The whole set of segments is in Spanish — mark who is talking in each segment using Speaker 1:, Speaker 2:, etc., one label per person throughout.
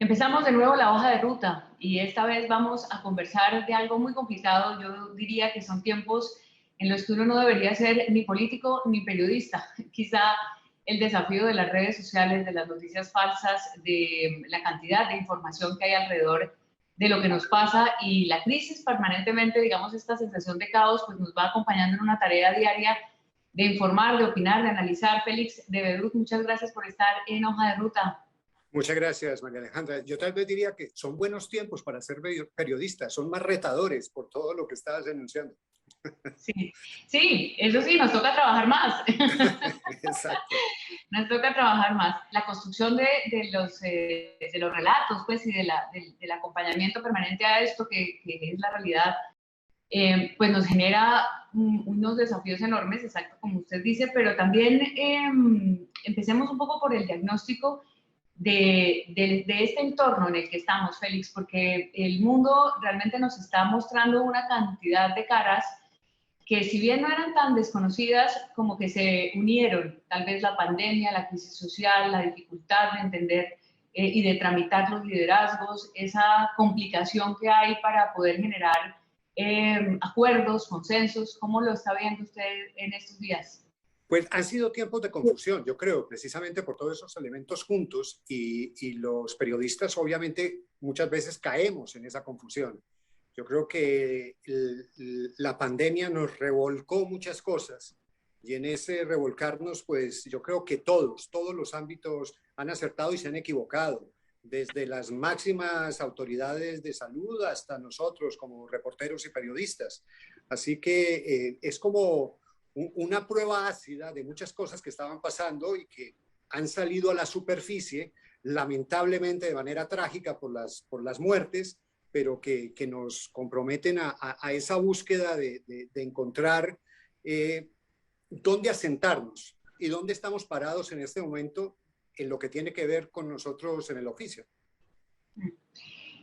Speaker 1: Empezamos de nuevo la hoja de ruta y esta vez vamos a conversar de algo muy complicado. Yo diría que son tiempos en los que uno no debería ser ni político ni periodista. Quizá el desafío de las redes sociales, de las noticias falsas, de la cantidad de información que hay alrededor de lo que nos pasa y la crisis permanentemente, digamos, esta sensación de caos, pues nos va acompañando en una tarea diaria de informar, de opinar, de analizar. Félix de Bedrut, muchas gracias por estar en Hoja de Ruta.
Speaker 2: Muchas gracias, María Alejandra. Yo tal vez diría que son buenos tiempos para ser periodistas, son más retadores por todo lo que estabas denunciando.
Speaker 1: Sí, sí, eso sí, nos toca trabajar más.
Speaker 2: Exacto.
Speaker 1: Nos toca trabajar más. La construcción de los relatos, pues, y del acompañamiento permanente a esto, que es la realidad, pues nos genera unos desafíos enormes, exacto como usted dice, pero también empecemos un poco por el diagnóstico de este entorno en el que estamos, Félix, porque el mundo realmente nos está mostrando una cantidad de caras que si bien no eran tan desconocidas, como que se unieron, tal vez la pandemia, la crisis social, la dificultad de entender y de tramitar los liderazgos, esa complicación que hay para poder generar acuerdos, consensos. ¿Cómo lo está viendo usted en estos días?
Speaker 2: Pues han sido tiempos de confusión, yo creo, precisamente por todos esos elementos juntos y los periodistas obviamente muchas veces caemos en esa confusión. Yo creo que la pandemia nos revolcó muchas cosas y en ese revolcarnos, pues yo creo que todos los ámbitos han acertado y se han equivocado, desde las máximas autoridades de salud hasta nosotros como reporteros y periodistas. Así que es como una prueba ácida de muchas cosas que estaban pasando y que han salido a la superficie, lamentablemente de manera trágica por las muertes, pero que nos comprometen a esa búsqueda de encontrar dónde asentarnos y dónde estamos parados en este momento en lo que tiene que ver con nosotros en el oficio.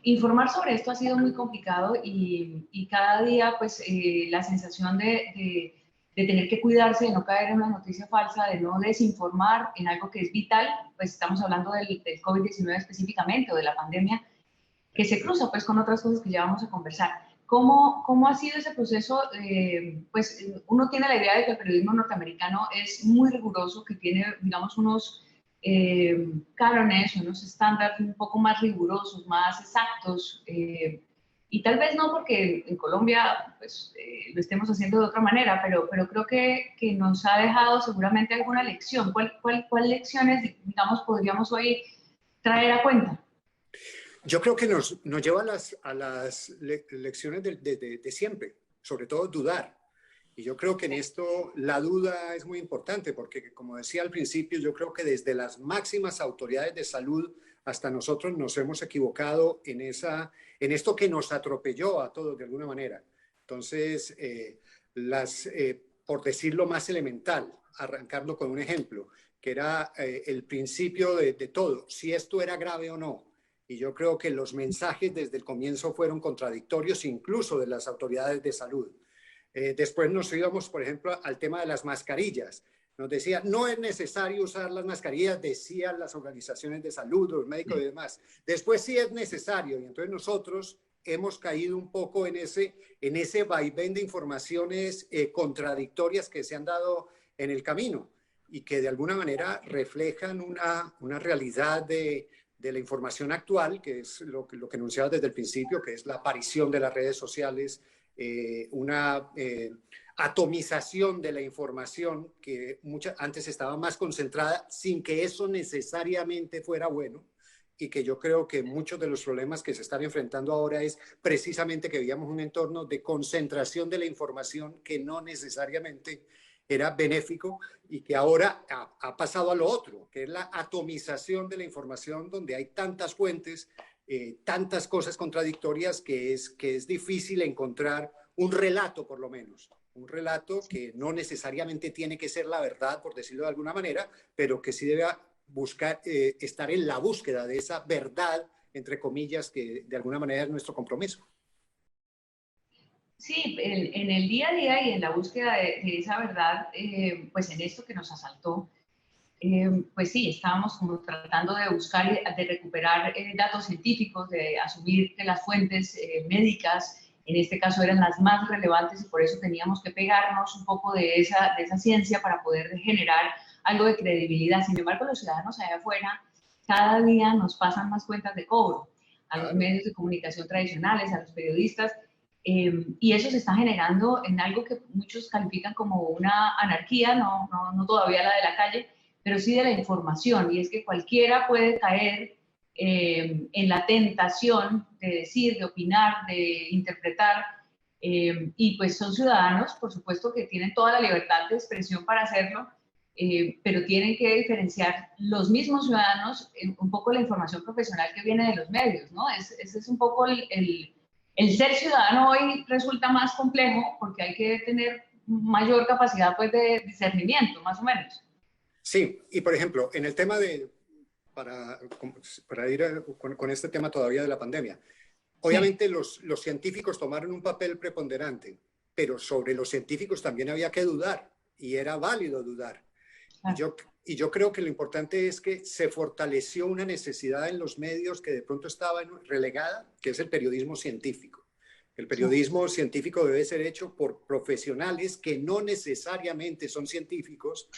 Speaker 1: Informar sobre esto ha sido muy complicado y cada día pues la sensación de tener que cuidarse, de no caer en una noticia falsa, de no desinformar en algo que es vital, pues estamos hablando del COVID-19 específicamente o de la pandemia, que se cruza pues con otras cosas que ya vamos a conversar. ¿Cómo ha sido ese proceso? Pues uno tiene la idea de que el periodismo norteamericano es muy riguroso, que tiene, digamos, unos cánones, unos estándares un poco más rigurosos, más exactos, y tal vez no porque en Colombia pues, lo estemos haciendo de otra manera, pero creo que nos ha dejado seguramente alguna lección. ¿Cuál lecciones, digamos, podríamos hoy traer a cuenta?
Speaker 2: Yo creo que nos lleva a las lecciones de siempre, sobre todo dudar. Y yo creo que en esto la duda es muy importante porque, como decía al principio, yo creo que desde las máximas autoridades de salud hasta nosotros nos hemos equivocado en esto que nos atropelló a todos de alguna manera. Entonces, por decirlo más elemental, arrancando con un ejemplo, que era el principio de todo, si esto era grave o no. Y yo creo que los mensajes desde el comienzo fueron contradictorios, incluso de las autoridades de salud. Después nos íbamos, por ejemplo, al tema de las mascarillas. Nos decía, no es necesario usar las mascarillas, decían las organizaciones de salud, los médicos y demás. Después sí es necesario, y entonces nosotros hemos caído un poco en ese vaivén de informaciones contradictorias que se han dado en el camino y que de alguna manera reflejan una realidad de la información actual, que es lo que enunciaba desde el principio, que es la aparición de las redes sociales, una atomización de la información que antes estaba más concentrada sin que eso necesariamente fuera bueno, y que yo creo que muchos de los problemas que se están enfrentando ahora es precisamente que veíamos un entorno de concentración de la información que no necesariamente era benéfico y que ahora ha pasado a lo otro, que es la atomización de la información donde hay tantas fuentes, tantas cosas contradictorias que es difícil encontrar un relato, por lo menos. Un relato que no necesariamente tiene que ser la verdad, por decirlo de alguna manera, pero que sí debe buscar, estar en la búsqueda de esa verdad, entre comillas, que de alguna manera es nuestro compromiso.
Speaker 1: Sí, en el día a día y en la búsqueda de esa verdad, pues en esto que nos asaltó, pues sí, estábamos como tratando de buscar, de recuperar datos científicos, de asumir que las fuentes médicas, en este caso, eran las más relevantes y por eso teníamos que pegarnos un poco de esa ciencia para poder generar algo de credibilidad. Sin embargo, los ciudadanos allá afuera cada día nos pasan más cuentas de cobro a los medios de comunicación tradicionales, a los periodistas, y eso se está generando en algo que muchos califican como una anarquía, no todavía la de la calle, pero sí de la información, y es que cualquiera puede caer en la tentación de decir, de opinar, de interpretar, y pues son ciudadanos, por supuesto, que tienen toda la libertad de expresión para hacerlo, pero tienen que diferenciar los mismos ciudadanos un poco la información profesional que viene de los medios, ¿no? Ese es un poco el ser ciudadano hoy resulta más complejo porque hay que tener mayor capacidad pues, de discernimiento, más o menos.
Speaker 2: Sí, y por ejemplo, en el tema de, para ir con este tema todavía de la pandemia, obviamente sí, los científicos tomaron un papel preponderante, pero sobre los científicos también había que dudar, y era válido dudar. Y yo creo que lo importante es que se fortaleció una necesidad en los medios que de pronto estaba relegada, que es el periodismo científico. El periodismo científico debe ser hecho por profesionales que no necesariamente son científicos,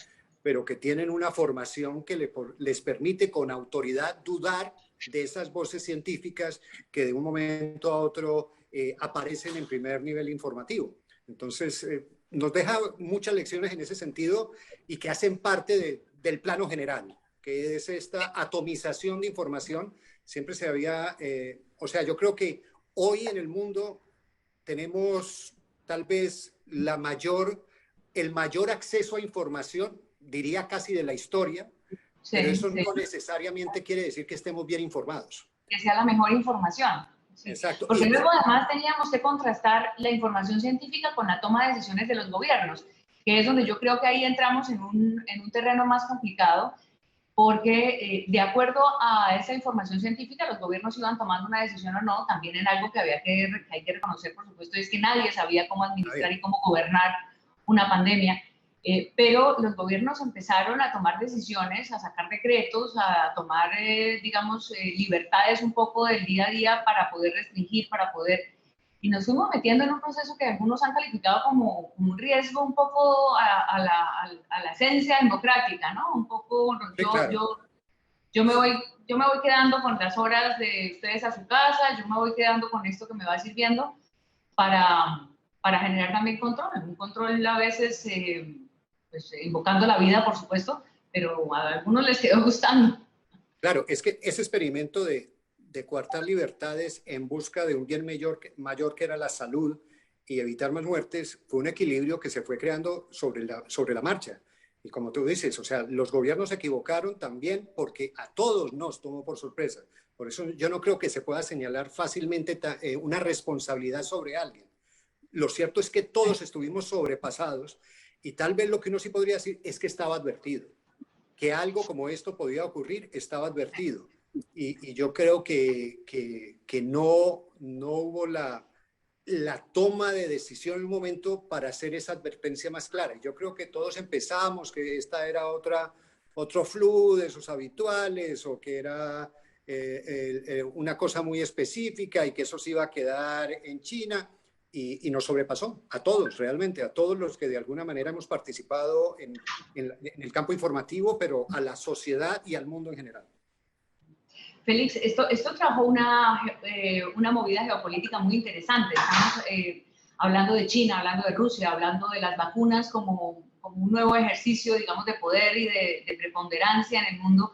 Speaker 2: pero que tienen una formación que les permite con autoridad dudar de esas voces científicas que de un momento a otro aparecen en primer nivel informativo. Entonces, nos deja muchas lecciones en ese sentido y que hacen parte del plano general, que es esta atomización de información. Siempre se había, o sea, yo creo que hoy en el mundo tenemos tal vez el mayor acceso a información, diría casi de la historia, sí, pero eso no necesariamente quiere decir que estemos bien informados.
Speaker 1: Que sea la mejor información. Sí. Exacto. Porque luego además teníamos que contrastar la información científica con la toma de decisiones de los gobiernos, que es donde yo creo que ahí entramos en un terreno más complicado, porque de acuerdo a esa información científica los gobiernos iban tomando una decisión o no, también en algo que hay que reconocer, por supuesto, es que nadie sabía cómo administrar y cómo gobernar una pandemia. Pero los gobiernos empezaron a tomar decisiones, a sacar decretos, a tomar, digamos, libertades un poco del día a día para poder restringir, para poder... Y nos fuimos metiendo en un proceso que algunos han calificado como un riesgo un poco a la esencia democrática, ¿no? Un poco,
Speaker 2: sí, claro.
Speaker 1: yo me voy quedando con las horas de ustedes a su casa, yo me voy quedando con esto que me va sirviendo para generar también control. Un control a veces... pues, invocando la vida, por supuesto, pero a algunos les quedó gustando.
Speaker 2: Claro, es que ese experimento de coartar libertades en busca de un bien mayor que era la salud y evitar más muertes, fue un equilibrio que se fue creando sobre la marcha. Y como tú dices, o sea, los gobiernos se equivocaron también porque a todos nos tomó por sorpresa. Por eso yo no creo que se pueda señalar fácilmente una responsabilidad sobre alguien. Lo cierto es que todos estuvimos sobrepasados. Y tal vez lo que uno sí podría decir es que estaba advertido, que algo como esto podía ocurrir, estaba advertido. Y yo creo que no hubo la toma de decisión en un momento para hacer esa advertencia más clara. Yo creo que todos empezamos, que esta era otro flu de esos habituales o que era una cosa muy específica y que eso se iba a quedar en China. Y nos sobrepasó a todos, realmente, a todos los que de alguna manera hemos participado en el campo informativo, pero a la sociedad y al mundo en general.
Speaker 1: Félix, esto trajo una movida geopolítica muy interesante. Estamos hablando de China, hablando de Rusia, hablando de las vacunas como un nuevo ejercicio, digamos, de poder y de preponderancia en el mundo.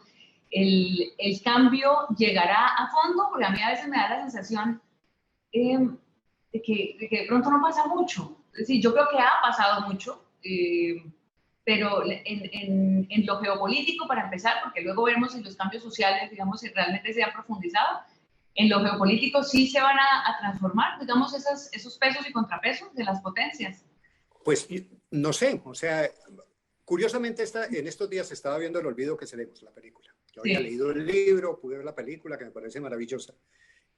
Speaker 1: El cambio llegará a fondo, porque a mí a veces me da la sensación... de que de pronto no pasa mucho. Es decir, yo creo que ha pasado mucho, pero en lo geopolítico, para empezar, porque luego vemos si los cambios sociales, digamos, si realmente se han profundizado, en lo geopolítico sí se van a transformar, digamos, esos pesos y contrapesos de las potencias.
Speaker 2: Pues no sé, o sea, curiosamente en estos días estaba viendo El olvido que seremos, la película. Yo había leído el libro, pude ver la película, que me parece maravillosa.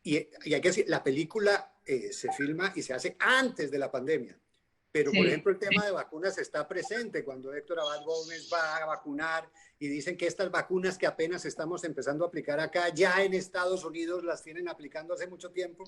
Speaker 2: Y hay que decir, la película se filma y se hace antes de la pandemia. Pero, por
Speaker 1: Sí,
Speaker 2: ejemplo, el tema de vacunas está presente cuando Héctor Abad Gómez va a vacunar y dicen que estas vacunas que apenas estamos empezando a aplicar acá, ya en Estados Unidos las tienen aplicando hace mucho tiempo.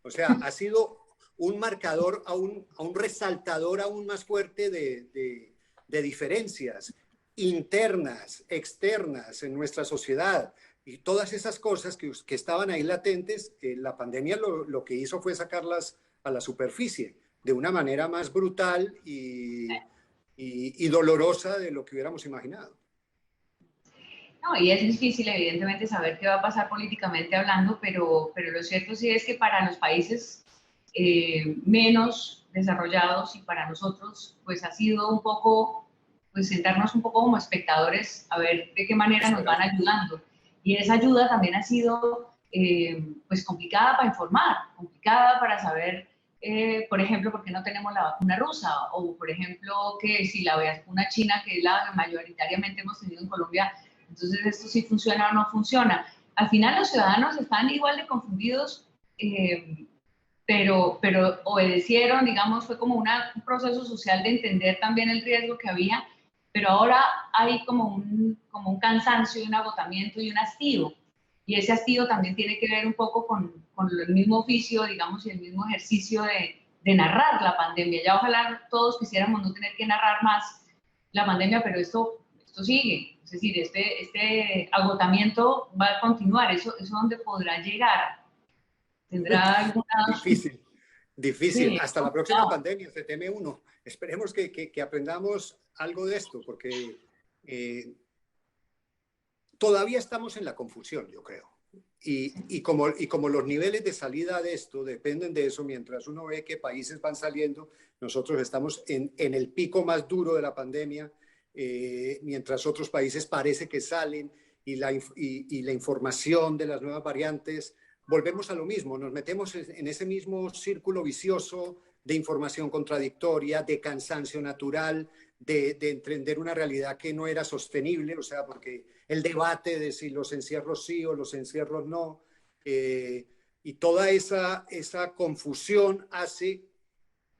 Speaker 2: O sea, ha sido un marcador, a un resaltador aún más fuerte de diferencias internas, externas en nuestra sociedad. Y todas esas cosas que estaban ahí latentes, la pandemia lo que hizo fue sacarlas a la superficie de una manera más brutal y dolorosa de lo que hubiéramos imaginado.
Speaker 1: no, y es difícil, evidentemente, saber qué va a pasar políticamente hablando, pero lo cierto sí es que para los países menos desarrollados y para nosotros, pues ha sido un poco, pues sentarnos un poco como espectadores a ver de qué manera nos van
Speaker 2: Esperar.
Speaker 1: ayudando. Y esa ayuda también ha sido, pues, complicada para informar, complicada para saber, por ejemplo, por qué no tenemos la vacuna rusa, o por ejemplo, que si la vacuna china, que es la mayoritariamente hemos tenido en Colombia, entonces esto sí funciona o no funciona. Al final los ciudadanos están igual de confundidos, pero obedecieron, digamos, fue como un proceso social de entender también el riesgo que había, pero ahora hay como un cansancio y un agotamiento y un hastío. Y ese hastío también tiene que ver un poco con el mismo oficio, digamos, y el mismo ejercicio de narrar la pandemia. Ya ojalá todos quisiéramos no tener que narrar más la pandemia, pero esto sigue. Es decir, este agotamiento va a continuar. ¿Eso dónde podrá llegar? ¿Tendrá alguna...?
Speaker 2: Difícil, difícil.
Speaker 1: Sí,
Speaker 2: Hasta la próxima
Speaker 1: no,
Speaker 2: pandemia, se teme uno. Esperemos que aprendamos algo de esto, porque todavía estamos en la confusión, yo creo. Y como los niveles de salida de esto dependen de eso, mientras uno ve que países van saliendo, nosotros estamos en el pico más duro de la pandemia, mientras otros países parece que salen y la información de las nuevas variantes, volvemos a lo mismo, nos metemos en ese mismo círculo vicioso de información contradictoria, de cansancio natural, de entender una realidad que no era sostenible, o sea, porque el debate de si los encierros sí o los encierros no, y toda esa confusión hace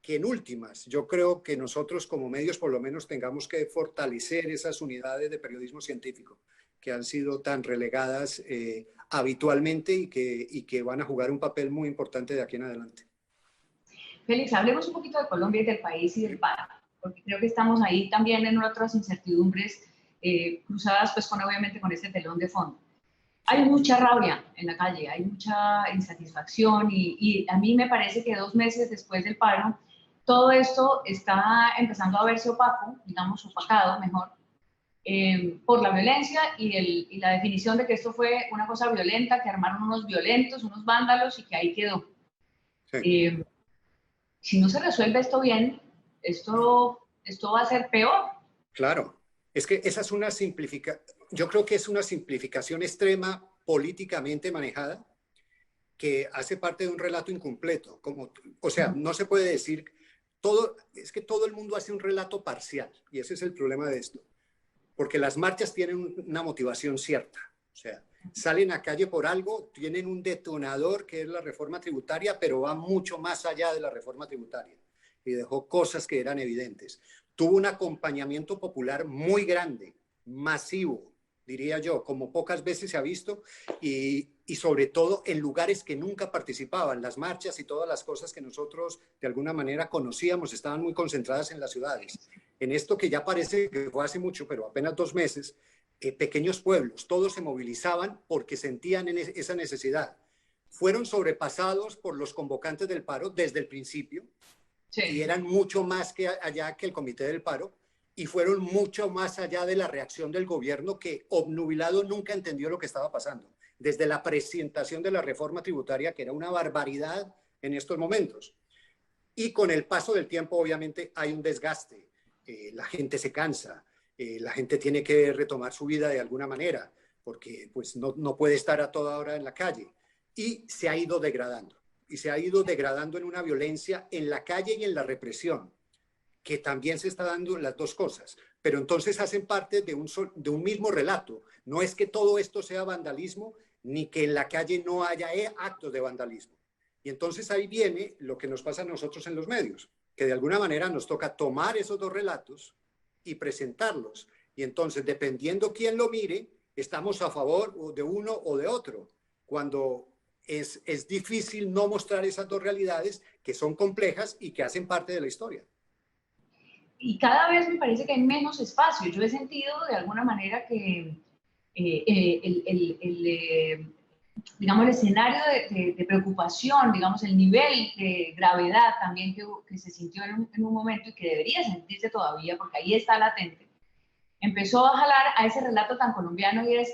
Speaker 2: que en últimas, yo creo que nosotros como medios por lo menos tengamos que fortalecer esas unidades de periodismo científico que han sido tan relegadas habitualmente y que van a jugar un papel muy importante de aquí en adelante.
Speaker 1: Félix, hablemos un poquito de Colombia y del país y del paro, porque creo que estamos ahí también en otras incertidumbres cruzadas, pues obviamente con este telón de fondo. Hay
Speaker 2: Sí.
Speaker 1: mucha rabia en la calle, hay mucha insatisfacción y a mí me parece que 2 meses después del paro, todo esto está empezando a verse opaco, digamos opacado mejor, por la violencia y la definición de que esto fue una cosa violenta, que armaron unos violentos, unos vándalos y que ahí quedó.
Speaker 2: Sí.
Speaker 1: Eh, si no se resuelve esto bien, esto va a ser peor.
Speaker 2: Claro, es que esa es yo creo que es una simplificación extrema políticamente manejada que hace parte de un relato incompleto. O sea, no se puede decir es que todo el mundo hace un relato parcial y ese es el problema de esto, porque las marchas tienen una motivación cierta, o sea, salen a calle por algo, tienen un detonador que es la reforma tributaria, pero va mucho más allá de la reforma tributaria y dejó cosas que eran evidentes. Tuvo un acompañamiento popular muy grande, masivo, diría yo, como pocas veces se ha visto y sobre todo en lugares que nunca participaban. Las marchas y todas las cosas que nosotros de alguna manera conocíamos estaban muy concentradas en las ciudades. En esto que ya parece que fue hace mucho, pero apenas 2 meses, pequeños pueblos, todos se movilizaban porque sentían esa necesidad. Fueron sobrepasados por los convocantes del paro desde el principio, y
Speaker 1: Sí.
Speaker 2: eran mucho más que allá que el comité del paro y fueron mucho más allá de la reacción del gobierno que obnubilado nunca entendió lo que estaba pasando desde la presentación de la reforma tributaria, que era una barbaridad en estos momentos. Y con el paso del tiempo obviamente hay un desgaste, la gente se cansa, la gente tiene que retomar su vida de alguna manera porque pues no puede estar a toda hora en la calle y se ha ido degradando y se ha ido degradando en una violencia en la calle y en la represión, que también se está dando las dos cosas, pero entonces hacen parte de un mismo relato. No es que todo esto sea vandalismo, ni que en la calle no haya actos de vandalismo. Y entonces ahí viene lo que nos pasa a nosotros en los medios. que de alguna manera nos toca tomar esos dos relatos y presentarlos. Y entonces, dependiendo quién lo mire, estamos a favor de uno o de otro. Cuando es difícil no mostrar esas dos realidades que son complejas y que hacen parte de la historia.
Speaker 1: Y cada vez me parece que hay menos espacio. Yo he sentido de alguna manera que digamos, el escenario de preocupación, digamos, el nivel de gravedad también que se sintió en un momento y que debería sentirse todavía, porque ahí está latente, empezó a jalar a ese relato tan colombiano y es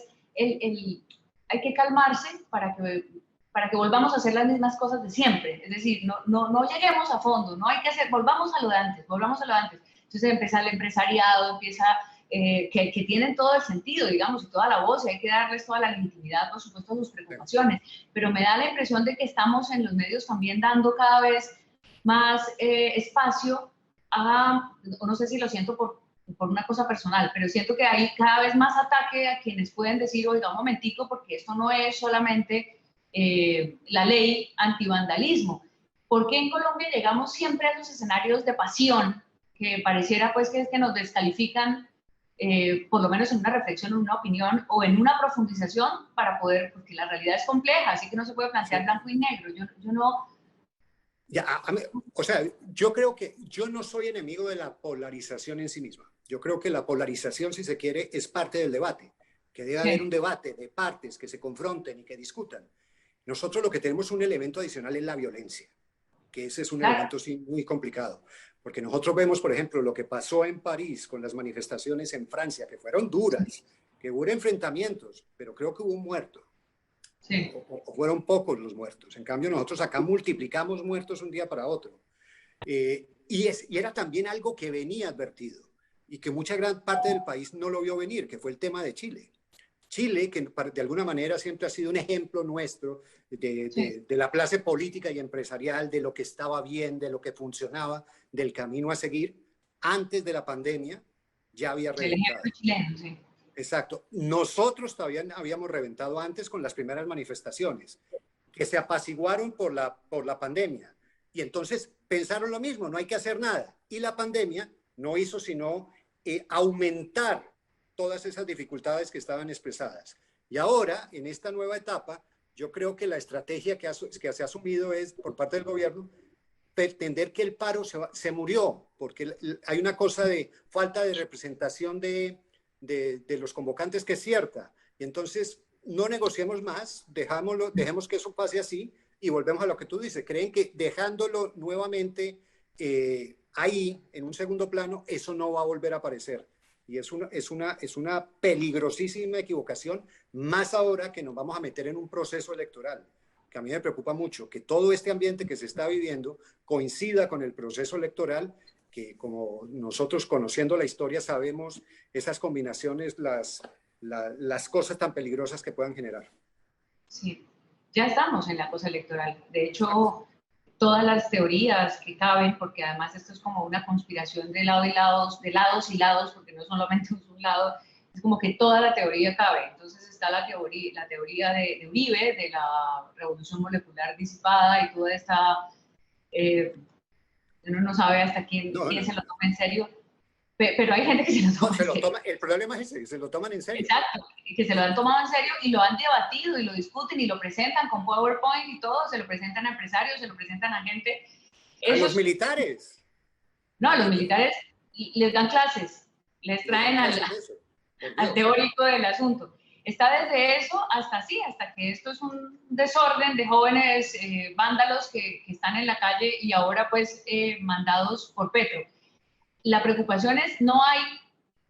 Speaker 1: hay que calmarse para que volvamos a hacer las mismas cosas de siempre. Es decir, no lleguemos a fondo, no hay que hacer, volvamos a lo de antes, volvamos a lo de antes. Entonces empieza el empresariado, empieza, que tienen todo el sentido, digamos, y toda la voz, y hay que darles toda la legitimidad, por supuesto, a sus preocupaciones, pero me da la impresión de que estamos en los medios también dando cada vez más espacio a, o no sé si lo siento por una cosa personal, pero siento que hay cada vez más ataque a quienes pueden decir, oiga, un momentico, porque esto no es solamente la ley antivandalismo. ¿Por qué en Colombia llegamos siempre a esos escenarios de pasión que pareciera pues que nos descalifican, por lo menos en una reflexión, en una opinión o en una profundización para poder, porque la realidad es compleja, así que no se puede plantear blanco y negro. Yo no...
Speaker 2: Ya, o sea, yo creo que yo no soy enemigo de la polarización en sí misma. Yo creo que la polarización, si se quiere, es parte del debate, que debe haber un debate de partes que se confronten y que discutan. Nosotros lo que tenemos un elemento adicional es la violencia, que ese es un elemento sí, muy complicado, porque nosotros vemos, por ejemplo, lo que pasó en París con las manifestaciones en Francia, que fueron duras, que hubo enfrentamientos, pero creo que hubo un muerto. Sí. O fueron pocos los muertos. En cambio, nosotros acá multiplicamos muertos un día para otro. Y era también algo que venía advertido y que mucha gran parte del país no lo vio venir, que fue el tema de Chile. Chile, que de alguna manera siempre ha sido un ejemplo nuestro de la clase política y empresarial, de lo que estaba bien, de lo que funcionaba, del camino a seguir, antes de la pandemia ya había reventado. El ejemplo chileno, sí. Exacto. Nosotros todavía habíamos reventado antes con las primeras manifestaciones, que se apaciguaron por la pandemia. Y entonces pensaron lo mismo, no hay que hacer nada. Y la pandemia no hizo sino aumentar todas esas dificultades que estaban expresadas. Y ahora, en esta nueva etapa, yo creo que la estrategia que se ha asumido es, por parte del gobierno, pretender que el paro se murió, porque hay una cosa de falta de representación de los convocantes que es cierta. Y entonces no negociemos más, dejemos que eso pase así y volvemos a lo que tú dices. Creen que dejándolo nuevamente ahí, en un segundo plano, eso no va a volver a aparecer. Y es una peligrosísima equivocación, más ahora que nos vamos a meter en un proceso electoral, que a mí me preocupa mucho, que todo este ambiente que se está viviendo coincida con el proceso electoral, que como nosotros conociendo la historia sabemos esas combinaciones, las cosas tan peligrosas que puedan generar.
Speaker 1: Sí, ya estamos en la cosa electoral. De hecho, todas las teorías que caben, porque además esto es como una conspiración de lados y lados, porque no solamente es un lado, es como que toda la teoría cabe. Entonces está la teoría de Uribe, de la revolución molecular disipada y toda esta... uno no sabe hasta quién se lo toma en serio, pero hay gente que se lo toma en serio.
Speaker 2: El problema es ese, se lo toman en serio.
Speaker 1: Exacto, que se lo han tomado en serio y lo han debatido y lo discuten y lo presentan con PowerPoint y todo, se lo presentan a empresarios, se lo presentan a gente.
Speaker 2: ¿A los militares?
Speaker 1: No, a los militares les dan clases, les traen al teórico del asunto. Está desde eso hasta que esto es un desorden de jóvenes vándalos que están en la calle y ahora pues mandados por Petro. La preocupación es, no hay,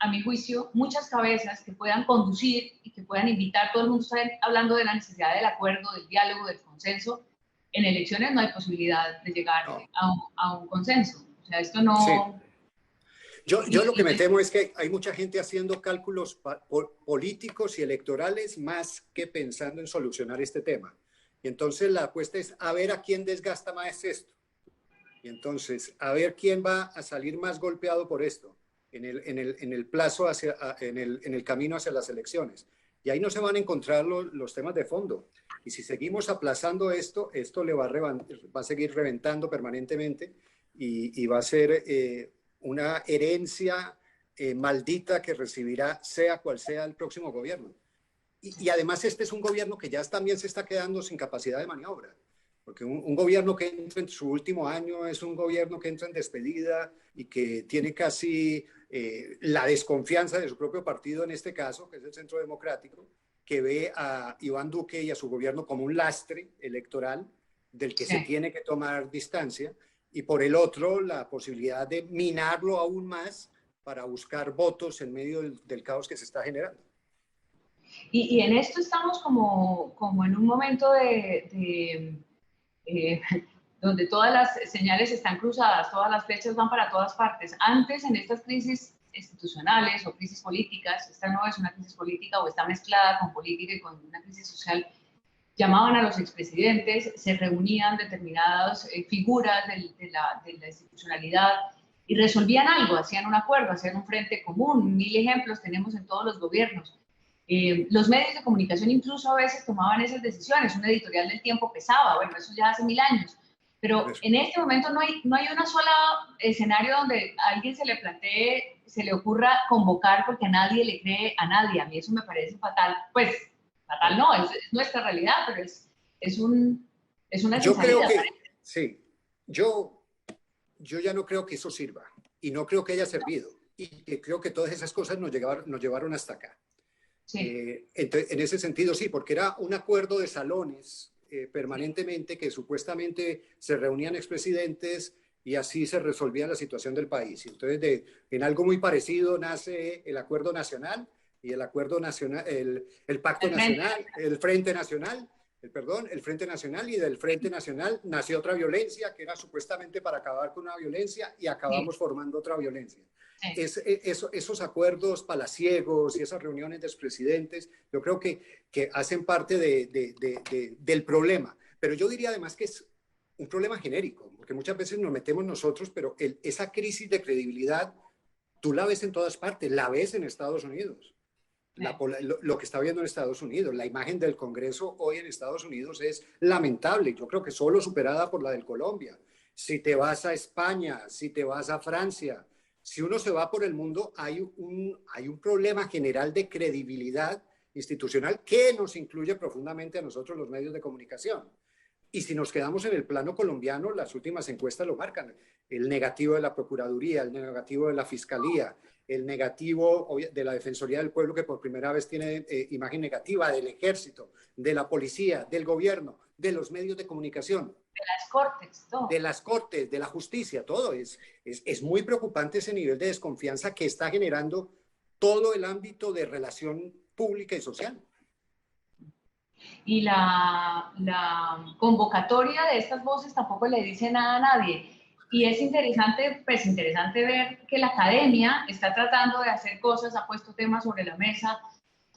Speaker 1: a mi juicio, muchas cabezas que puedan conducir y que puedan invitar, todo el mundo está hablando de la necesidad del acuerdo, del diálogo, del consenso. En elecciones no hay posibilidad de llegar a un consenso. O sea, esto no...
Speaker 2: Sí. Yo lo que me temo es que hay mucha gente haciendo cálculos políticos y electorales más que pensando en solucionar este tema. Y entonces la apuesta es a ver a quién desgasta más esto. Y entonces a ver quién va a salir más golpeado por esto en el plazo, en el camino hacia las elecciones. Y ahí no se van a encontrar los temas de fondo. Y si seguimos aplazando esto le va a seguir reventando permanentemente. y va a ser una herencia maldita que recibirá sea cual sea el próximo gobierno. Y además este es un gobierno que ya también se está quedando sin capacidad de maniobra, porque un gobierno que entra en su último año es un gobierno que entra en despedida y que tiene casi la desconfianza de su propio partido en este caso, que es el Centro Democrático, que ve a Iván Duque y a su gobierno como un lastre electoral del que se tiene que tomar distancia, y por el otro la posibilidad de minarlo aún más para buscar votos en medio del caos que se está generando.
Speaker 1: Y en esto estamos como en un momento donde todas las señales están cruzadas, todas las flechas van para todas partes. Antes, en estas crisis institucionales o crisis políticas, esta no es una crisis política o está mezclada con política y con una crisis social, llamaban a los expresidentes, se reunían determinadas figuras de la institucionalidad y resolvían algo, hacían un acuerdo, hacían un frente común. Mil ejemplos tenemos en todos los gobiernos. Los medios de comunicación incluso a veces tomaban esas decisiones. Un editorial del Tiempo pesaba, bueno, eso ya hace 1000 años. Pero en este momento no hay una sola escenario donde a alguien se le plantee, se le ocurra convocar porque a nadie le cree a nadie. A mí eso me parece fatal. Pues, fatal no, es nuestra realidad, pero es una
Speaker 2: Yo creo
Speaker 1: salida.
Speaker 2: que, sí, yo ya no creo que eso sirva y no creo que haya servido. Y que creo que todas esas cosas nos llevaron hasta acá. Sí. En ese sentido, sí, porque era un acuerdo de salones permanentemente que supuestamente se reunían expresidentes y así se resolvía la situación del país. Entonces, en algo muy parecido nace el Acuerdo Nacional y el Acuerdo Nacional, el Pacto Nacional, el Frente Nacional, el Frente Nacional, y del Frente Nacional nació otra violencia que era supuestamente para acabar con una violencia y acabamos formando otra violencia. Esos acuerdos palaciegos y esas reuniones de expresidentes, yo creo que hacen parte del problema. Pero yo diría además que es un problema genérico, porque muchas veces nos metemos nosotros, pero esa crisis de credibilidad, tú la ves en todas partes, la ves en Estados Unidos. Lo que está viendo en Estados Unidos, la imagen del Congreso hoy en Estados Unidos es lamentable. Yo creo que solo superada por la del Colombia. Si te vas a España, si te vas a Francia, si uno se va por el mundo, hay un problema general de credibilidad institucional que nos incluye profundamente a nosotros los medios de comunicación. Y si nos quedamos en el plano colombiano, las últimas encuestas lo marcan. El negativo de la Procuraduría, el negativo de la Fiscalía, el negativo de la Defensoría del Pueblo, que por primera vez tiene imagen negativa, del Ejército, de la Policía, del Gobierno, de los medios de comunicación.
Speaker 1: De las Cortes, todo.
Speaker 2: De las Cortes, de la justicia, todo. Es muy preocupante ese nivel de desconfianza que está generando todo el ámbito de relación pública y social.
Speaker 1: Y la convocatoria de estas voces tampoco le dice nada a nadie. Y es interesante ver que la academia está tratando de hacer cosas, ha puesto temas sobre la mesa.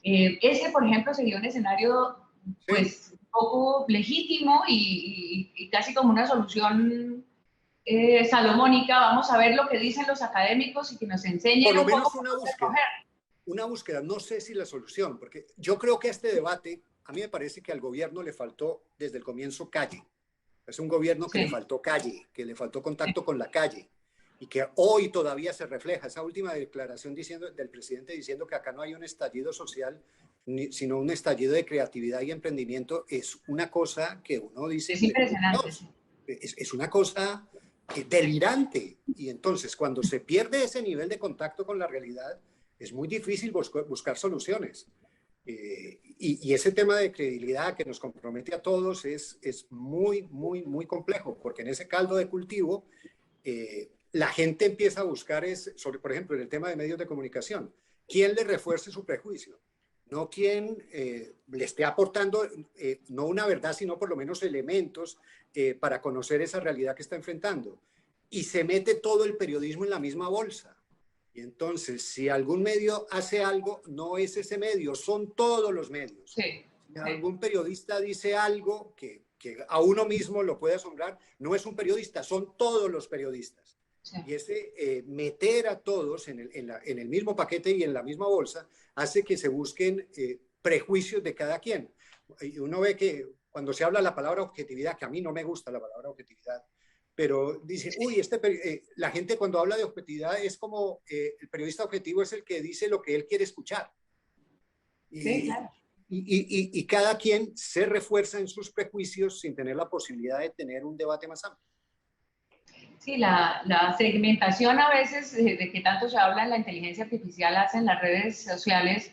Speaker 1: Ese, por ejemplo, sería un escenario pues, un poco legítimo y casi como una solución salomónica. Vamos a ver lo que dicen los académicos y que nos enseñen
Speaker 2: por lo menos
Speaker 1: poco
Speaker 2: una búsqueda, no sé si la solución, porque yo creo que a este debate, a mí me parece que al gobierno le faltó desde el comienzo calle. Es un gobierno que le faltó calle, que le faltó contacto con la calle, y que hoy todavía se refleja. Esa última declaración del presidente diciendo que acá no hay un estallido social, sino un estallido de creatividad y emprendimiento, es una cosa que uno dice...
Speaker 1: Es impresionante.
Speaker 2: Es una cosa delirante. Y entonces, cuando se pierde ese nivel de contacto con la realidad, es muy difícil buscar soluciones. Y ese tema de credibilidad que nos compromete a todos es muy, muy, muy complejo, porque en ese caldo de cultivo la gente empieza a buscar, por ejemplo, en el tema de medios de comunicación, quién le refuerce su prejuicio, no quien le esté aportando no una verdad, sino por lo menos elementos para conocer esa realidad que está enfrentando. Y se mete todo el periodismo en la misma bolsa. Y entonces, si algún medio hace algo, no es ese medio, son todos los medios. Si algún periodista dice algo que a uno mismo lo puede asombrar, no es un periodista, son todos los periodistas. Y ese meter a todos en el mismo paquete y en la misma bolsa hace que se busquen prejuicios de cada quien. Y uno ve que cuando se habla la palabra objetividad, que a mí no me gusta la palabra objetividad, pero dicen, uy, la gente cuando habla de objetividad es como el periodista objetivo es el que dice lo que él quiere escuchar.
Speaker 1: Sí, claro.
Speaker 2: Y cada quien se refuerza en sus prejuicios sin tener la posibilidad de tener un debate más amplio.
Speaker 1: Sí, la segmentación a veces de que tanto se habla en la inteligencia artificial hacen las redes sociales,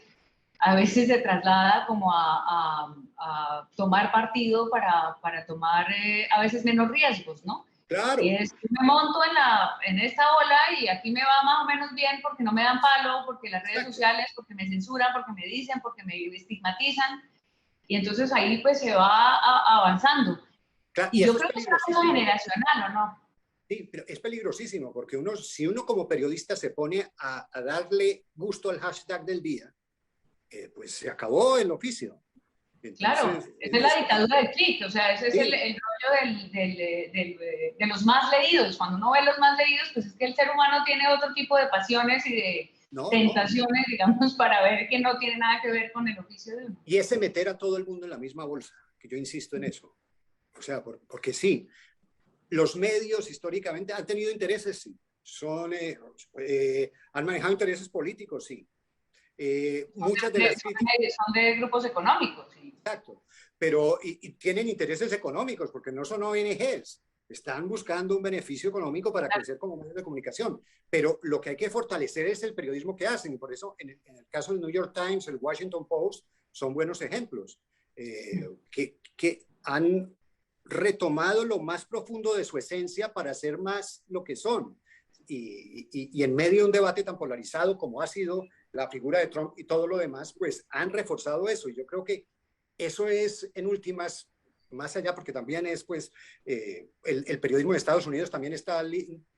Speaker 1: a veces se traslada como a tomar partido para tomar a veces menos riesgos, ¿no? Y
Speaker 2: Claro.
Speaker 1: es que me monto en esta ola y aquí me va más o menos bien porque no me dan palo, porque las redes sociales, porque me censuran, porque me dicen, porque me estigmatizan. Y entonces ahí pues se va avanzando.
Speaker 2: Claro, y
Speaker 1: Y yo
Speaker 2: eso es
Speaker 1: creo que es una cosa
Speaker 2: peligrosísimo.
Speaker 1: generacional, ¿o no?
Speaker 2: Sí, pero es peligrosísimo porque si uno como periodista se pone a darle gusto al hashtag del día, pues se acabó el oficio.
Speaker 1: Claro,
Speaker 2: Entonces,
Speaker 1: esa es la dictadura del clic, o sea, ese es
Speaker 2: sí,
Speaker 1: el rollo de los más leídos. Cuando uno ve los más leídos, pues es que el ser humano tiene otro tipo de pasiones y de
Speaker 2: no.
Speaker 1: tentaciones, digamos, para ver que no tiene nada que ver con el oficio de uno.
Speaker 2: Y ese meter a todo el mundo en la misma bolsa, que yo insisto en eso. O sea, porque sí, los medios históricamente han tenido intereses, sí. Han manejado intereses políticos, sí. Muchas de las críticas.
Speaker 1: Son de grupos económicos. Sí.
Speaker 2: Exacto. Pero y tienen intereses económicos, porque no son ONGs. Están buscando un beneficio económico para crecer como medios de comunicación. Pero lo que hay que fortalecer es el periodismo que hacen. Y por eso, en el caso del New York Times, el Washington Post, son buenos ejemplos. Que han retomado lo más profundo de su esencia para ser más lo que son. Y en medio de un debate tan polarizado como ha sido la figura de Trump y todo lo demás, pues han reforzado eso. Y yo creo que eso es, en últimas, más allá, porque también es, pues, el periodismo de Estados Unidos también está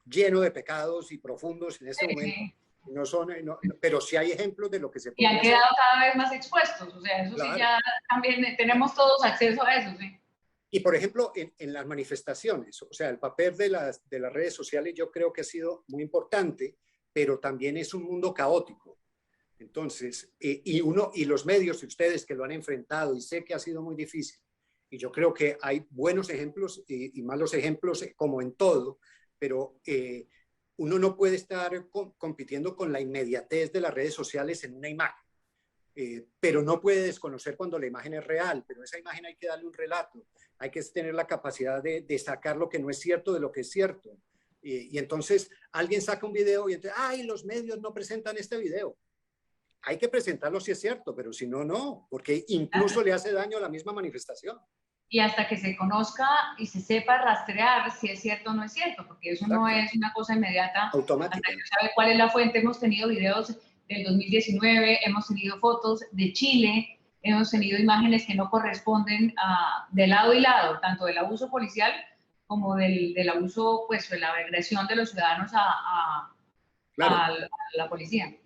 Speaker 2: lleno de pecados y profundos en este momento.
Speaker 1: Sí.
Speaker 2: No son, pero sí hay ejemplos de lo que se
Speaker 1: Y
Speaker 2: podría
Speaker 1: han quedado
Speaker 2: hacer.
Speaker 1: cada vez más expuestos, o sea, eso
Speaker 2: Claro.
Speaker 1: sí ya también tenemos todos acceso a eso, sí.
Speaker 2: Y, por ejemplo, en las manifestaciones, o sea, el papel de las redes sociales yo creo que ha sido muy importante, pero también es un mundo caótico. Entonces, y los medios, y ustedes que lo han enfrentado, y sé que ha sido muy difícil, y yo creo que hay buenos ejemplos y malos ejemplos, como en todo, pero uno no puede estar compitiendo con la inmediatez de las redes sociales en una imagen. Pero no puede desconocer cuando la imagen es real, pero esa imagen hay que darle un relato, hay que tener la capacidad de sacar lo que no es cierto de lo que es cierto. Y entonces alguien saca un video y entonces, ay, los medios no presentan este video. Hay que presentarlo si es cierto, pero si no, no, porque incluso le hace daño a la misma manifestación.
Speaker 1: Y hasta que se conozca y se sepa rastrear si es cierto o no es cierto, porque eso
Speaker 2: Exacto.
Speaker 1: no es una cosa inmediata.
Speaker 2: Automática.
Speaker 1: Hasta que se sabe cuál es la fuente. Hemos tenido videos del 2019, hemos tenido fotos de Chile, hemos tenido imágenes que no corresponden de lado y lado, tanto del abuso policial como del abuso, pues, de la agresión de los ciudadanos
Speaker 2: Claro.
Speaker 1: a la policía.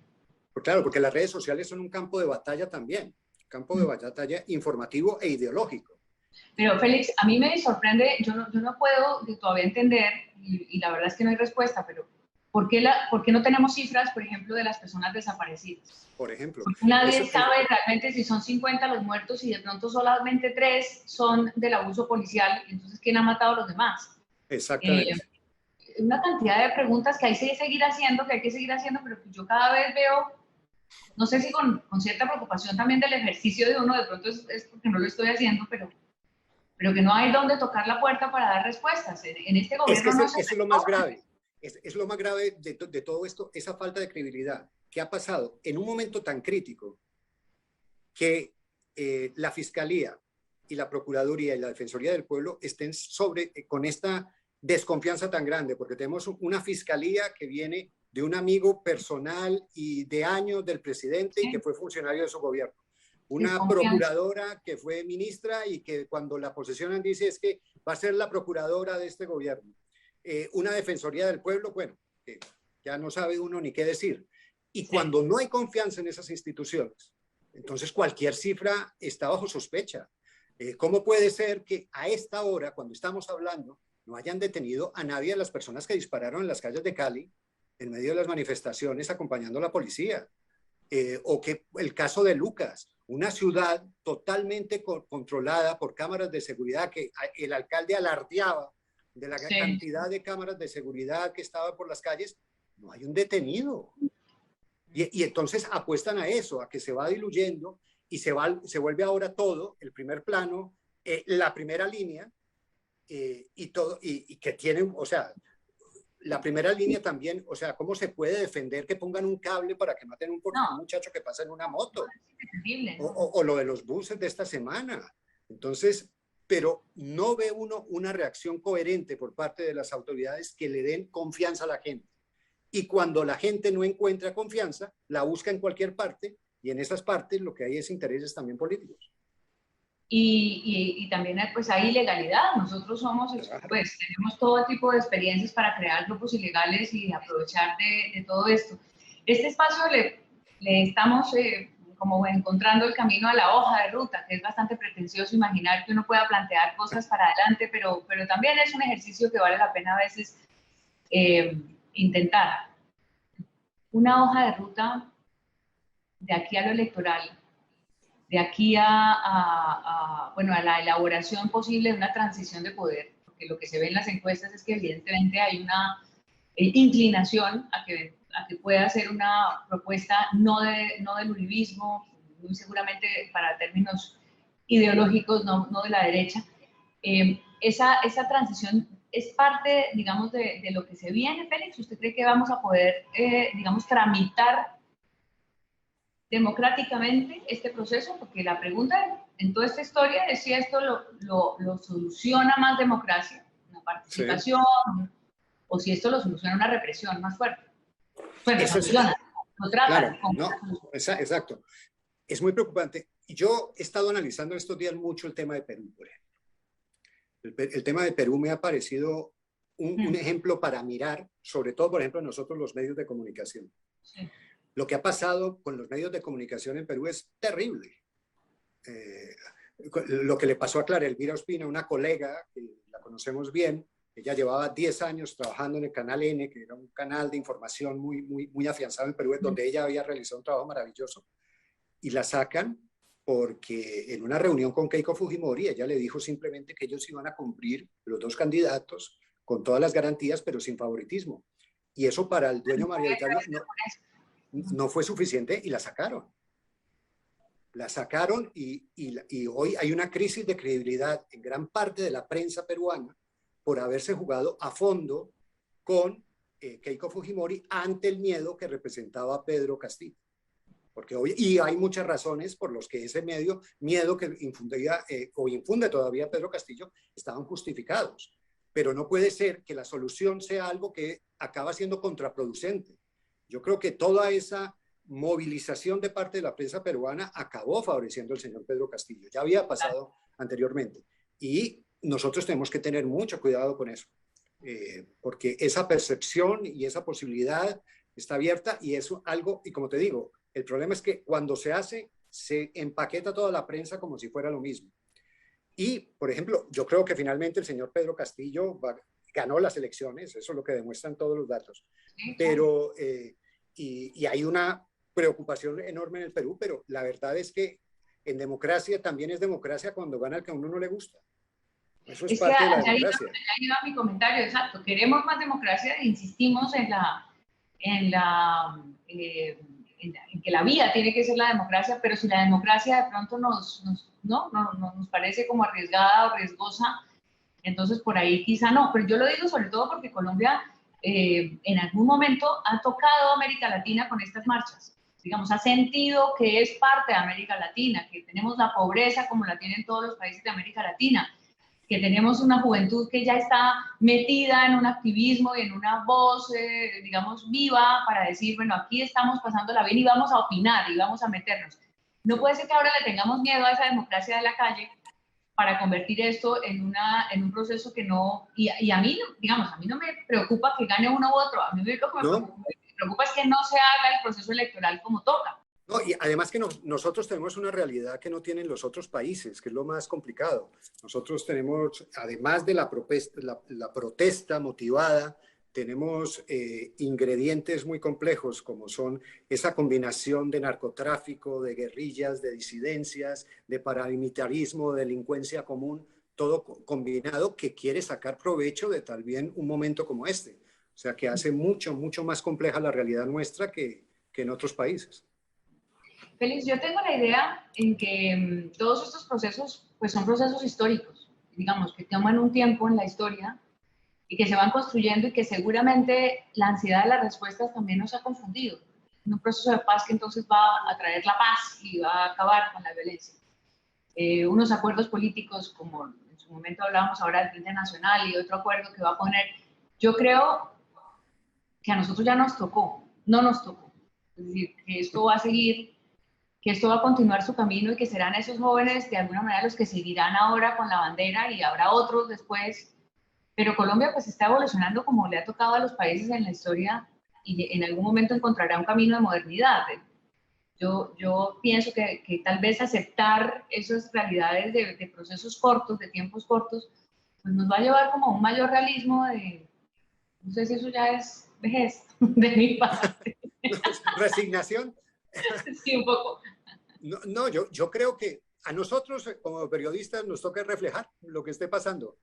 Speaker 2: Claro, porque las redes sociales son un campo de batalla también, campo de batalla informativo e ideológico.
Speaker 1: Pero Félix, a mí me sorprende, yo no puedo todavía entender, y la verdad es que no hay respuesta, pero ¿por qué no tenemos cifras, por ejemplo, de las personas desaparecidas?
Speaker 2: Por ejemplo.
Speaker 1: Porque nadie sabe realmente si son 50 los muertos y de pronto solamente 3 son del abuso policial, entonces ¿quién ha matado a los demás?
Speaker 2: Exactamente.
Speaker 1: Una cantidad de preguntas que hay que seguir haciendo, pero yo cada vez veo, no sé si con cierta preocupación también del ejercicio de uno, de pronto es porque no lo estoy haciendo, pero que no hay dónde tocar la puerta para dar respuestas. En este gobierno
Speaker 2: es que
Speaker 1: no
Speaker 2: eso es lo más grave. Es lo más grave de todo esto, esa falta de credibilidad que ha pasado en un momento tan crítico que la Fiscalía y la Procuraduría y la Defensoría del Pueblo estén con esta desconfianza tan grande, porque tenemos una Fiscalía que viene de un amigo personal y de años del presidente y que fue funcionario de su gobierno. Una procuradora que fue ministra y que cuando la posesionan dice es que va a ser la procuradora de este gobierno. Una defensoría del pueblo, bueno, ya no sabe uno ni qué decir. Y cuando no hay confianza en esas instituciones, entonces cualquier cifra está bajo sospecha. ¿Cómo puede ser que a esta hora, cuando estamos hablando, no hayan detenido a nadie de las personas que dispararon en las calles de Cali en medio de las manifestaciones acompañando a la policía? O que el caso de Lucas, una ciudad totalmente controlada por cámaras de seguridad que el alcalde alardeaba de la
Speaker 1: Sí.
Speaker 2: cantidad de cámaras de seguridad que estaban por las calles, no hay un detenido. Y entonces apuestan a eso, a que se va diluyendo y se vuelve ahora todo, el primer plano, la primera línea, y todo, y que tienen, o sea, la primera línea también, o sea, ¿cómo se puede defender que pongan un cable para que maten un
Speaker 1: No,
Speaker 2: muchacho que pasa en una moto?
Speaker 1: es terrible, ¿no?
Speaker 2: O lo de los buses de esta semana. Entonces, pero no ve uno una reacción coherente por parte de las autoridades que le den confianza a la gente. Y cuando la gente no encuentra confianza, la busca en cualquier parte, y en esas partes lo que hay es intereses también políticos.
Speaker 1: Y también pues hay ilegalidad. Nosotros somos,
Speaker 2: Claro.
Speaker 1: pues tenemos todo tipo de experiencias para crear grupos ilegales y aprovechar de todo esto. Este espacio le estamos como encontrando el camino a la hoja de ruta, que es bastante pretencioso imaginar que uno pueda plantear cosas para adelante, pero también es un ejercicio que vale la pena a veces intentar. Una hoja de ruta de aquí a lo electoral, de aquí bueno, a la elaboración posible de una transición de poder, porque lo que se ve en las encuestas es que evidentemente hay una inclinación a que pueda ser una propuesta no del uribismo, muy seguramente para términos ideológicos, no de la derecha. Esa transición es parte, digamos, de lo que se viene, Félix. ¿Usted cree que vamos a poder, digamos, tramitar democráticamente este proceso? Porque la pregunta en toda esta historia es si esto lo soluciona más democracia, una participación, sí, o si esto lo soluciona una represión más fuerte. Pues lo soluciona, lo tratan.
Speaker 2: Claro, no, exacto. Es muy preocupante. Yo he estado analizando estos días mucho el tema de Perú, por ejemplo. El tema de Perú me ha parecido un ejemplo para mirar, sobre todo, por ejemplo, nosotros los medios de comunicación.
Speaker 1: Sí.
Speaker 2: Lo que ha pasado con los medios de comunicación en Perú es terrible. Lo que le pasó a Clara Elvira Ospina, una colega que la conocemos bien, ella llevaba 10 años trabajando en el Canal N, que era un canal de información muy afianzado en Perú, donde ella había realizado un trabajo maravilloso, y la sacan porque en una reunión con Keiko Fujimori, ella le dijo simplemente que ellos iban a cumplir, los dos candidatos, con todas las garantías, pero sin favoritismo. Y eso para el dueño mayoritario no fue suficiente y la sacaron. La sacaron y hoy hay una crisis de credibilidad en gran parte de la prensa peruana por haberse jugado a fondo con Keiko Fujimori ante el miedo que representaba Pedro Castillo. Porque hoy, y hay muchas razones por las que ese miedo que infundía o infunde todavía Pedro Castillo estaban justificados. Pero no puede ser que la solución sea algo que acaba siendo contraproducente. Yo creo que toda esa movilización de parte de la prensa peruana acabó favoreciendo al señor Pedro Castillo. Ya había pasado anteriormente. Y nosotros tenemos que tener mucho cuidado con eso. Porque esa percepción y esa posibilidad está abierta y es algo, y como te digo, el problema es que cuando se hace, se empaqueta toda la prensa como si fuera lo mismo. Y, por ejemplo, yo creo que finalmente el señor Pedro Castillo ganó las elecciones, eso es lo que demuestran todos los datos. Pero, y hay una preocupación enorme en el Perú, pero la verdad es que en democracia también es democracia cuando gana el que a uno no le gusta. Eso es parte de la democracia.
Speaker 1: Ahí va mi comentario, exacto. Queremos más democracia e insistimos en que la vía tiene que ser la democracia, pero si la democracia de pronto nos parece como arriesgada o riesgosa, entonces por ahí quizá no. Pero yo lo digo sobre todo porque Colombia en algún momento ha tocado a América Latina con estas marchas. Digamos, ha sentido que es parte de América Latina, que tenemos la pobreza como la tienen todos los países de América Latina, que tenemos una juventud que ya está metida en un activismo y en una voz, digamos, viva para decir, bueno, aquí estamos pasándola bien y vamos a opinar y vamos a meternos. No puede ser que ahora le tengamos miedo a esa democracia de la calle para convertir esto en un proceso que no... Y a mí, digamos, a mí no me preocupa que gane uno u otro. A mí lo que me preocupa es que no se haga el proceso electoral como toca.
Speaker 2: No, y además que nosotros tenemos una realidad que no tienen los otros países, que es lo más complicado. Nosotros tenemos, además de la protesta motivada, tenemos ingredientes muy complejos como son esa combinación de narcotráfico, de guerrillas, de disidencias, de paramilitarismo, de delincuencia común. todo combinado que quiere sacar provecho de tal bien un momento como este. O sea, que hace mucho, mucho más compleja la realidad nuestra que en otros países.
Speaker 1: Félix, yo tengo la idea en que todos estos procesos pues son procesos históricos, digamos, que toman un tiempo en la historia y que se van construyendo y que seguramente la ansiedad de las respuestas también nos ha confundido. Un proceso de paz que entonces va a traer la paz y va a acabar con la violencia. Unos acuerdos políticos, como en su momento hablábamos ahora del Frente Nacional y otro acuerdo que va a poner, yo creo que a nosotros ya nos tocó, no nos tocó. Es decir, que esto va a seguir, que esto va a continuar su camino y que serán esos jóvenes de alguna manera los que seguirán ahora con la bandera y habrá otros después. Pero Colombia pues está evolucionando como le ha tocado a los países en la historia y en algún momento encontrará un camino de modernidad. Yo pienso que tal vez aceptar esas realidades de procesos cortos, de tiempos cortos, pues nos va a llevar como a un mayor realismo de, no sé si eso ya es vejez de mi parte.
Speaker 2: Resignación.
Speaker 1: Sí, un poco.
Speaker 2: No, no yo creo que a nosotros como periodistas nos toca reflejar lo que esté pasando.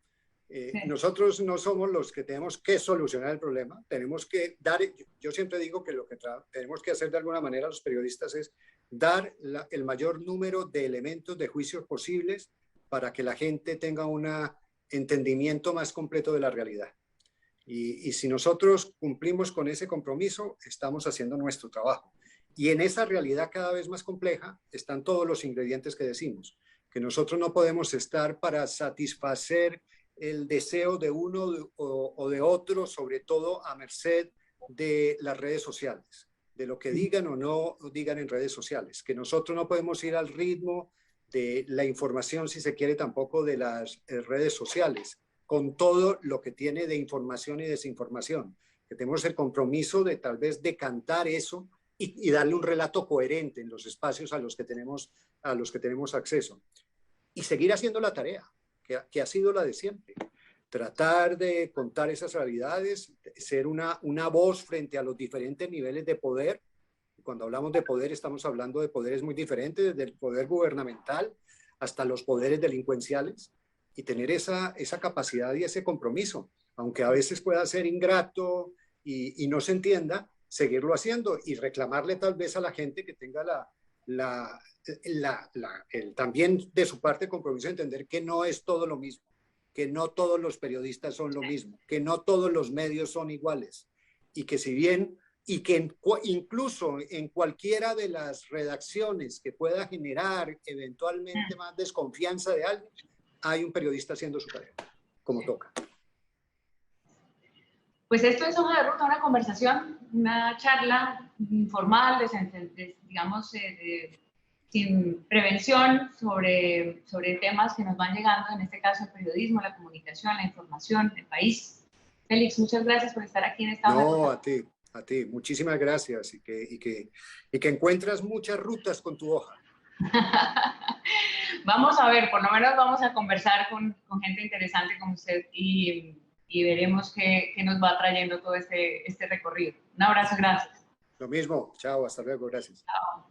Speaker 1: Sí.
Speaker 2: Nosotros no somos los que tenemos que solucionar el problema, tenemos que dar, yo siempre digo que lo que tenemos que hacer de alguna manera los periodistas es dar el mayor número de elementos de juicio posibles para que la gente tenga un entendimiento más completo de la realidad. Y si nosotros cumplimos con ese compromiso, estamos haciendo nuestro trabajo. Y en esa realidad cada vez más compleja están todos los ingredientes que decimos, que nosotros no podemos estar para satisfacer el deseo de uno o de otro, sobre todo a merced de las redes sociales, de lo que digan o no digan en redes sociales, que nosotros no podemos ir al ritmo de la información, si se quiere, tampoco de las redes sociales, con todo lo que tiene de información y desinformación, que tenemos el compromiso de tal vez decantar eso y darle un relato coherente en los espacios a los que tenemos acceso. Y seguir haciendo la tarea, que ha sido la de siempre. Tratar de contar esas realidades, ser una voz frente a los diferentes niveles de poder. Cuando hablamos de poder, estamos hablando de poderes muy diferentes, desde el poder gubernamental hasta los poderes delincuenciales, y tener esa capacidad y ese compromiso, aunque a veces pueda ser ingrato y no se entienda, seguirlo haciendo y reclamarle tal vez a la gente que tenga también de su parte compromiso de entender que no es todo lo mismo, que no todos los periodistas son lo mismo, que no todos los medios son iguales, y que si bien, y que incluso en cualquiera de las redacciones que pueda generar eventualmente más desconfianza de alguien, hay un periodista haciendo su tarea, como toca.
Speaker 1: Pues esto es Hoja de Ruta, una conversación, una charla informal, digamos, sin prevención sobre temas que nos van llegando, en este caso el periodismo, la comunicación, la información, el país. Félix, muchas gracias por estar aquí en esta hora.
Speaker 2: No, a ti, muchísimas gracias y que encuentras muchas rutas con tu hoja.
Speaker 1: Vamos a ver, por lo menos vamos a conversar con gente interesante como usted y veremos qué nos va trayendo todo este recorrido. Un abrazo, gracias.
Speaker 2: Lo mismo, chao, hasta luego, gracias.
Speaker 1: Chao.